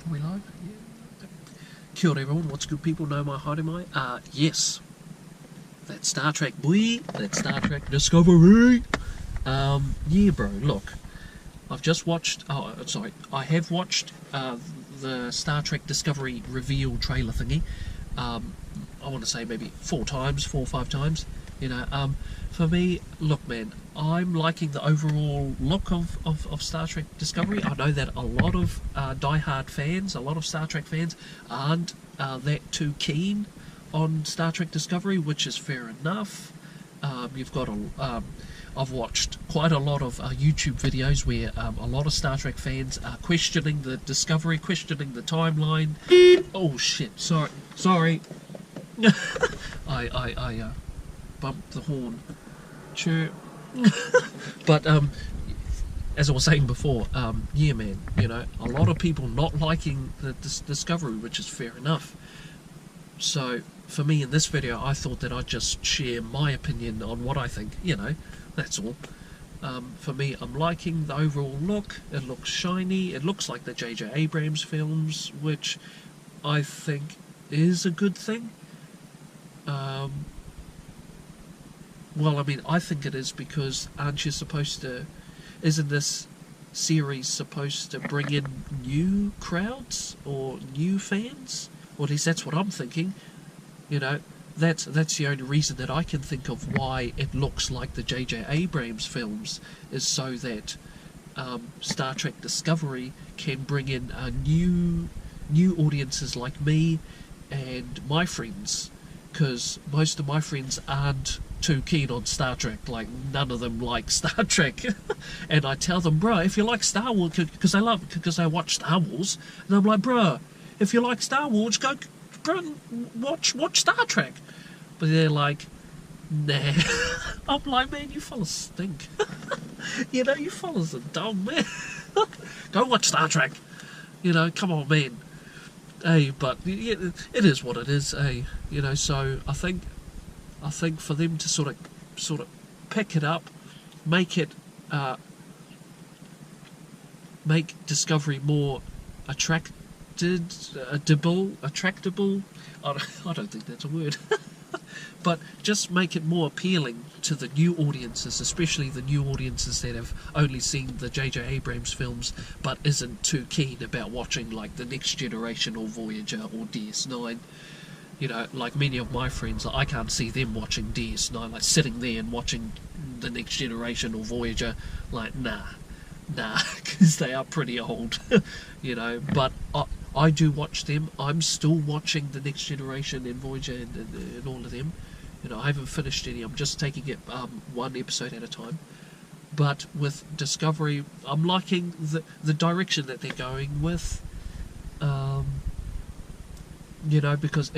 Are we live? Yeah. Kia ora everyone, what's good people, no mai haere mai. Yes, that Star Trek boy, that Star Trek Discovery. Yeah bro, look, I've just watched, I have watched the Star Trek Discovery reveal trailer thingy. I want to say maybe 4 or 5 times, you know. For me, look man, I'm liking the overall look of Star Trek Discovery. I know that a lot of die-hard fans, a lot of Star Trek fans aren't that too keen on Star Trek Discovery, which is fair enough. You've got I've watched quite a lot of YouTube videos where a lot of Star Trek fans are questioning the Discovery, questioning the timeline. Oh shit, sorry. I bumped the horn. Sure. But as I was saying before, yeah man, you know, a lot of people not liking the Discovery, which is fair enough. So for me in this video, I thought that I'd just share my opinion on what I think, you know, that's all. For me, I'm liking the overall look. It looks shiny, it looks like the J.J. Abrams films, which I think is a good thing. Well, I mean, I think it is, because isn't this series supposed to bring in new crowds or new fans? Or at least that's what I'm thinking. You know, that's the only reason that I can think of why it looks like the J.J. Abrams films, is so that Star Trek Discovery can bring in new audiences like me and my friends, because most of my friends aren't too keen on Star Trek. Like, none of them like Star Trek. And I tell them, bro, if you like Star Wars, because they watch Star Wars, and I'm like, bro, if you like Star Wars, go and watch Star Trek. But they're like, nah. I'm like, man, you fellas stink. You know, you fellas are dumb, man. Go watch Star Trek. You know, come on, man. Hey, but yeah, it is what it is, hey. You know, so I think for them to sort of pick it up, make Discovery more attractable. I don't think that's a word. But just make it more appealing to the new audiences, especially the new audiences that have only seen the J.J. Abrams films but isn't too keen about watching like The Next Generation or Voyager or DS9. You know, like many of my friends, I can't see them watching DS9, like sitting there and watching The Next Generation or Voyager, like nah, because they are pretty old, you know. But I do watch them. I'm still watching The Next Generation and Voyager and all of them. You know, I haven't finished any. I'm just taking it one episode at a time. But with Discovery, I'm liking the direction that they're going with. You know, because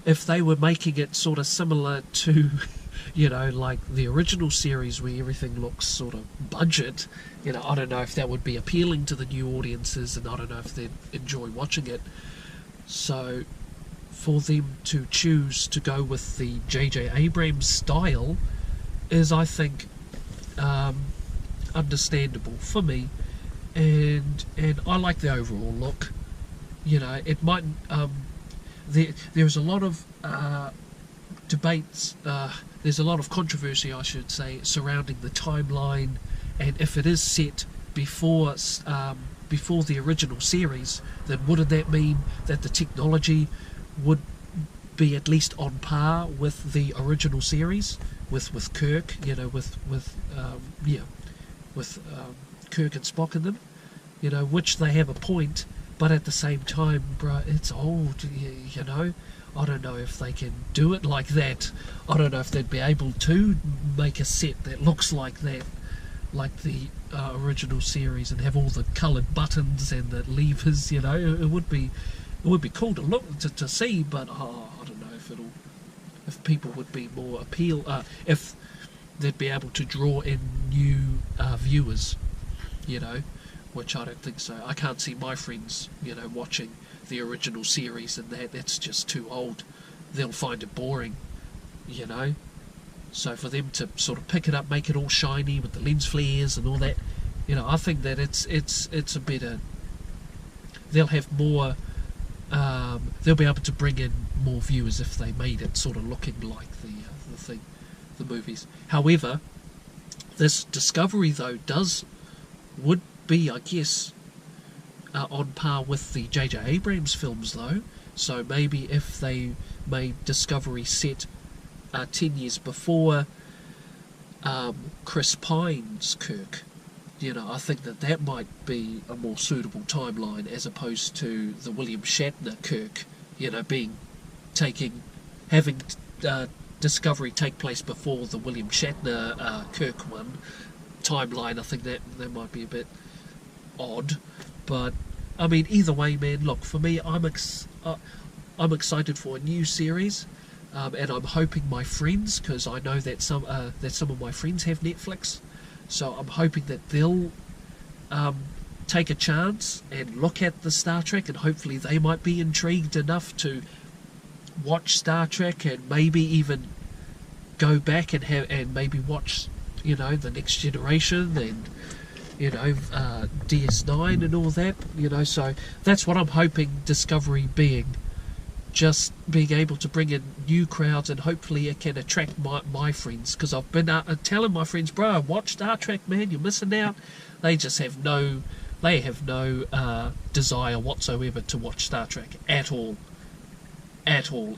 if they were making it sort of similar to, you know, like the original series where everything looks sort of budget, you know, I don't know if that would be appealing to the new audiences, and I don't know if they'd enjoy watching it. So for them to choose to go with the J.J. Abrams style is, I think, understandable for me, and I like the overall look. You know, it might there's a lot of debates, there's a lot of controversy, I should say, surrounding the timeline, and if it is set before the original series, then wouldn't that mean that the technology would be at least on par with the original series, with Kirk, you know, with Kirk and Spock in them, you know, which they have a point. But at the same time, bro, it's old, you know. I don't know if they can do it like that. I don't know if they'd be able to make a set that looks like that, like the original series, and have all the coloured buttons and the levers, you know. It would be cool to look to see, but I don't know if people would be more if they'd be able to draw in new viewers, you know. Which I don't think so. I can't see my friends, you know, watching the original series, and that's just too old. They'll find it boring, you know. So for them to sort of pick it up, make it all shiny with the lens flares and all that, you know, I think that it's a better they'll have more. They'll be able to bring in more viewers if they made it sort of looking like the thing, the movies. However, this Discovery though would be, I guess, on par with the J.J. Abrams films though. So maybe if they made Discovery set 10 years before Chris Pine's Kirk, I think that might be a more suitable timeline as opposed to the William Shatner Kirk, having Discovery take place before the William Shatner Kirk one timeline. I think that might be a bit odd, but I mean, either way, man. Look, for me, I'm excited for a new series, and I'm hoping my friends, because I know that some of my friends have Netflix. So I'm hoping that they'll take a chance and look at the Star Trek, and hopefully they might be intrigued enough to watch Star Trek and maybe even go back and maybe watch, the Next Generation and DS9 and all that. So that's what I'm hoping Discovery being. Just being able to bring in new crowds, and hopefully it can attract my friends, because I've been telling my friends, bro, watch Star Trek, man, you're missing out. They just have no desire whatsoever to watch Star Trek at all.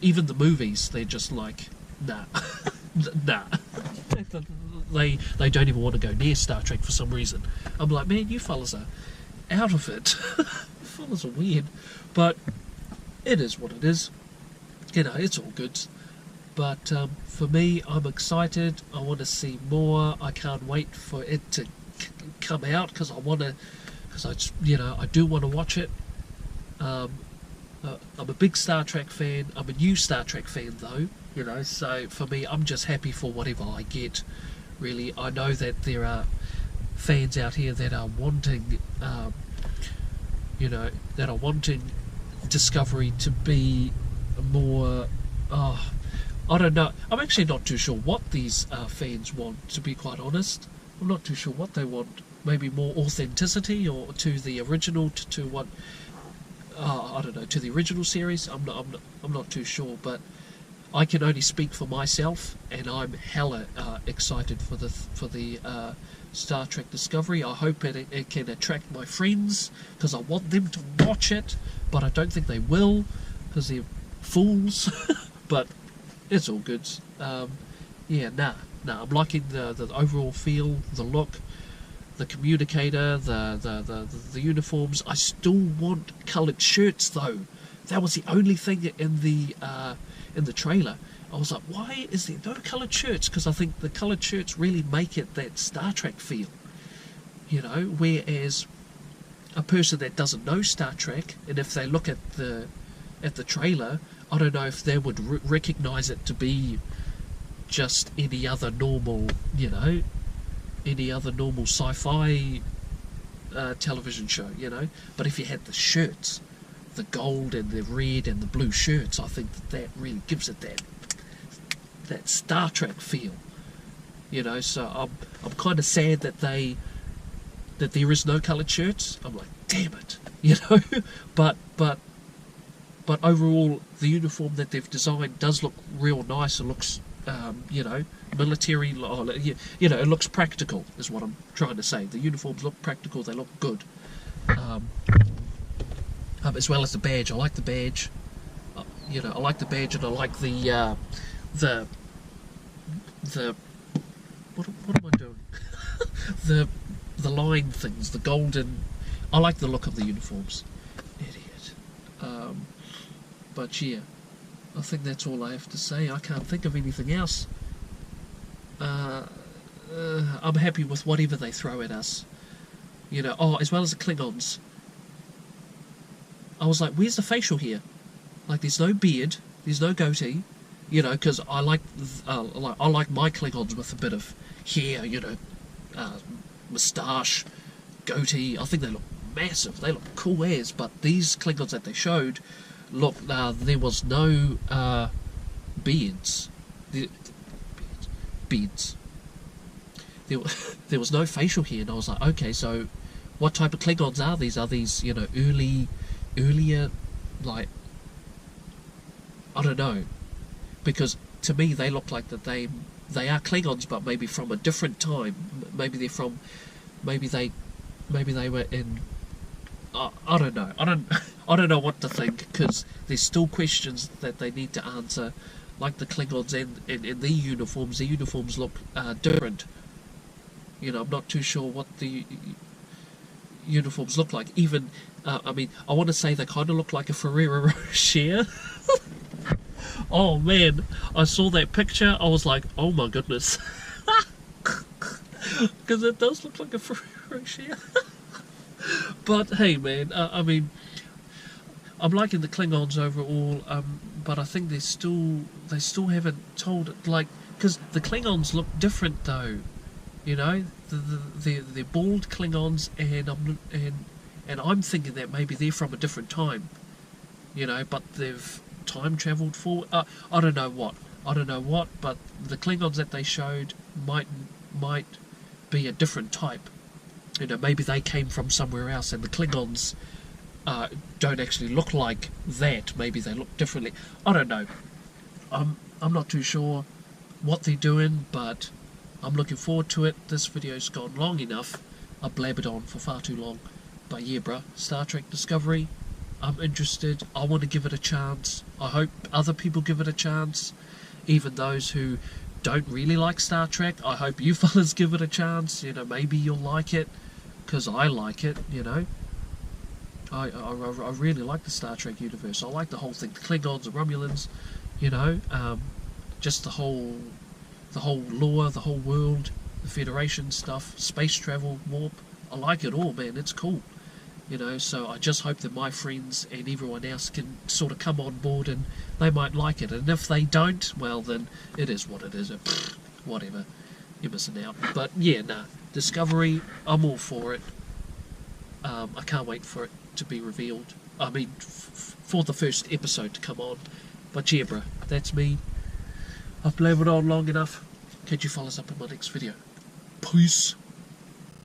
Even the movies, they're just like, nah. Nah. They don't even want to go near Star Trek for some reason. I'm like, man, you fellas are out of it. You fellas are weird. But it is what it is. It's all good. But for me, I'm excited. I want to see more. I can't wait for it to come out, because I do want to watch it. I'm a big Star Trek fan. I'm a new Star Trek fan though. So for me, I'm just happy for whatever I get. Really, I know that there are fans out here that are wanting, Discovery to be more. I don't know. I'm actually not too sure what these fans want. To be quite honest, I'm not too sure what they want. Maybe more authenticity, or to the original, to what. I don't know, to the original series. I'm not too sure, but I can only speak for myself, and I'm hella excited for the Star Trek Discovery. I hope it can attract my friends, because I want them to watch it, but I don't think they will, because they're fools. But it's all good. I'm liking the overall feel, the look, the communicator, the uniforms. I still want coloured shirts though. That was the only thing in the trailer. I was like, why is there no coloured shirts? Because I think the coloured shirts really make it that Star Trek feel. Whereas a person that doesn't know Star Trek, and if they look at the trailer, I don't know if they would recognise it to be just any other normal, sci-fi television show, But if you had the shirts, the gold and the red and the blue shirts, I think that really gives it that Star Trek feel, So I'm kind of sad that there is no coloured shirts. I'm like, damn it, But overall, the uniform that they've designed does look real nice. It looks, military. It looks practical, is what I'm trying to say. The uniforms look practical. They look good. As well as the badge. I like the badge. I like the badge, and I like the what am I doing? the line things, the golden. I like the look of the uniforms. Idiot. But yeah, I think that's all I have to say. I can't think of anything else. I'm happy with whatever they throw at us. As well as the Klingons. I was like, where's the facial hair? Like, there's no beard, there's no goatee, because I like my Klingons with a bit of hair, moustache, goatee. I think they look massive, they look cool as. But these Klingons that they showed, look, there was no beards. Beards. There was no facial hair, and I was like, okay, so what type of Klingons are these? Are these, early earlier, like, I don't know, because to me they look like that they are Klingons, but maybe from a different time. Maybe they're from, maybe they were in. I don't know. I don't know what to think, because there's still questions that they need to answer, like the Klingons and their uniforms. Their uniforms look different. You know, I'm not too sure what the uniforms look like. Even, I mean, I want to say they kind of look like a Ferrero Rocher. Oh man, I saw that picture, I was like, oh my goodness. Because it does look like a Ferrero Rocher. But hey man, I mean, I'm liking the Klingons overall, but I think they still haven't told it, like, because the Klingons look different though, you know, they're bald Klingons, and I'm thinking that maybe they're from a different time, you know, but they've time travelled forward. I don't know what, but the Klingons that they showed might be a different type. You know, maybe they came from somewhere else, and the Klingons don't actually look like that. Maybe they look differently. I don't know. I'm not too sure what they're doing, but I'm looking forward to it. This video's gone long enough. I blabbered on for far too long. But yeah, bruh, Star Trek Discovery, I'm interested. I want to give it a chance. I hope other people give it a chance. Even those who don't really like Star Trek, I hope you fellas give it a chance. You know, maybe you'll like it, because I like it, you know. I really like the Star Trek universe. I like the whole thing. The Klingons, the Romulans, you know. Just the whole lore, the whole world, the Federation stuff, space travel, warp. I like it all, man. It's cool. You know, so I just hope that my friends and everyone else can sort of come on board, and they might like it. And if they don't, well then, it is what it is. Whatever. You're missing out. But yeah, nah. Discovery, I'm all for it. I can't wait for it to be revealed. I mean, for the first episode to come on. But yeah, bruh, that's me. I've blabbered on long enough. Catch you fellas up in my next video. Peace.